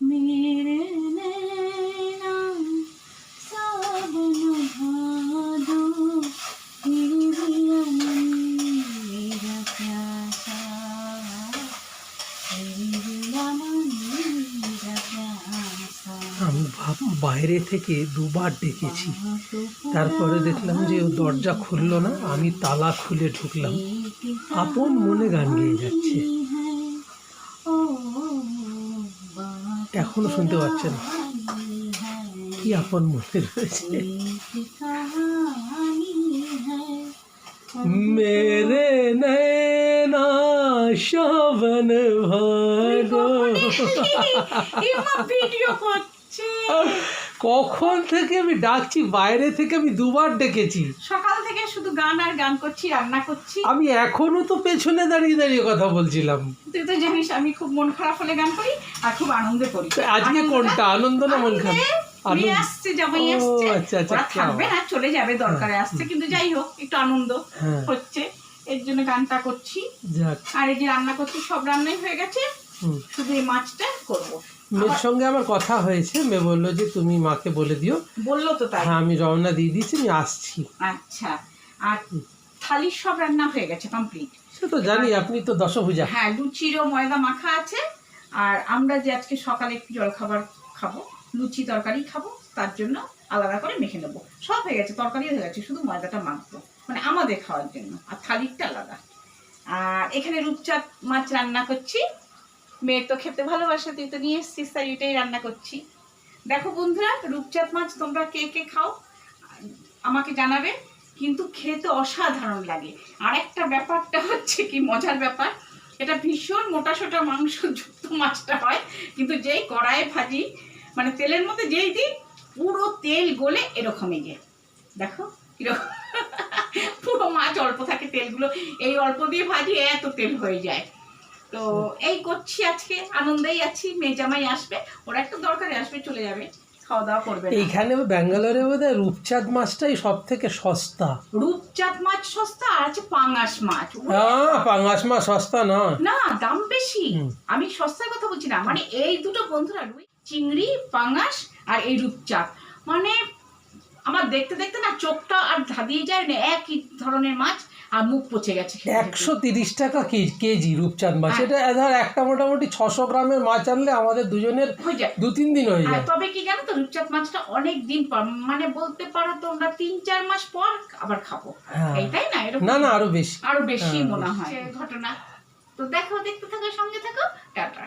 मेरे नैना सावन भादो फिर दिया मेरा प्यासा फिर दिया मेरा प्यासा। আমি বাইরে থেকে দুবার ডেকেছি, তারপরে দেখলাম যে ও দরজা খুললো না, আমি তালা খুলে ঢুকলাম। আপন মনে গান গেয়ে যাচ্ছে, এখনো শুনতে পাচ্ছেন কি আপন মনে রয়েছে। মেরে নैना सावन भादो। ভিডিও করছে কখন থেকে আমি ডাকছি, বাইরে থেকে আমি দুবার ডেকেছি। সকাল থেকে শুধু গান আর গান করছি, রান্না করছি। আমি এখনো তো পেছনে দাঁড়িয়ে দাঁড়িয়ে কথা বলছিলাম। তুই তো জানিস আমি খুব মন খারাপ হলে গান করি আর খুব আনন্দে করি। আজকে কোনটা আনন্দ না মন খারাপ? আনন্দ আসছে, জামাই আসছে, আচ্ছা আচ্ছা, ওরা থাকবে না, চলে যাবে, দরকারে আসছে, কিন্তু যাই হোক একটু আনন্দ হচ্ছে, এর জন্য গানটা করছি। আর এই যে রান্না করছি, সব রান্নাই হয়ে গেছে, শুধু এই মাছটা করবো। মেয়ের সঙ্গে আমার কথা হয়েছে, মেয়ে বললো যে তুমি মাকে বলে দিও। বললো তো তাই? হ্যাঁ, আমি রওনা দিয়ে দিয়েছি, আমি আসছি। আচ্ছা, আর থালির সব রান্না হয়ে গেছে, কমপ্লিট। সে তো জানি, আপনি তো দশভুজা। হ্যাঁ, লুচিরও ময়দা মাখা আছে। আর আমরা যে আজকে সকালে একটু জলখাবার খাবো, লুচি তরকারি খাবো, তার জন্য আলাদা করে মেখে নেবো। সব হয়ে গেছে, তরকারি হয়ে গেছে, শুধু ময়দাটা মাখবো, মানে আমাদের খাওয়ার জন্য, আর থালিরটা আলাদা। আর এখানে রূপচাঁদ মাছ রান্না করছি, মেয়ে তো খেতে ভালোবাসে, তুই তো নিয়ে এসছিস, তাই এটাই রান্না করছি। দেখো বন্ধুরা, রূপচাঁদ মাছ তোমরা কে কে খাও আমাকে জানাবে, কিন্তু খেতে অসাধারণ লাগে। আর একটা ব্যাপারটা হচ্ছে কি মজার ব্যাপার, এটা ভীষণ মোটা সোটা মাংস যুক্ত মাছটা হয়, কিন্তু যেই কড়াইয়ে ভাজি, মানে তেলের মধ্যে যেই দিই, পুরো তেল গলে এরকমই যে দেখো এরকম পুরো মাছ অল্প থাকে, তেলগুলো এই অল্প দিয়ে ভাজি এত তেল হয়ে যায়। তো এই করছি, আজকে আনন্দেই আছি। মেয়ে জামাই আসবে, ওরা একটু দরকারে আসবে, চলে যাবে, খাওয়া দাওয়া করবে। এইখানে ব্যাঙ্গালোরে বোধহয় রূপচাঁদ মাছটাই সব থেকে সস্তা। রূপচাঁদ মাছ সস্তা, আর আছে পাঙাশ মাছ। পাঙাশ মাছ সস্তা না, না দাম বেশি। আমি সস্তার কথা বলছি না, মানে এই দুটো বন্ধুরা, চিংড়ি, পাঙাশ আর এই রূপচাঁদ, মানে আমার দেখতে দেখতে না চোখটা আর ধাঁধিয়ে যায় না, একই ধরনের মাছ, আর মুখ পচে গেছে। 130 টাকা কেজি রূপচাঁদ মাছ। এটা ধর একটা মোটামুটি 600 গ্রামের মাছ আনলে আমাদের দুজনের 2-3 দিন হয়ে যায়। তবে কি জানো তো, রূপচাঁদ মাছটা অনেক দিন পর, মানে বলতে পারো তোমরা 3-4 মাস পর আবার খাবো, এইটাই না? এরকম না, আরো বেশি মনে হয় ঘটনা। তো দেখো, দেখতে থাকো, সঙ্গে থাকো, টাটা।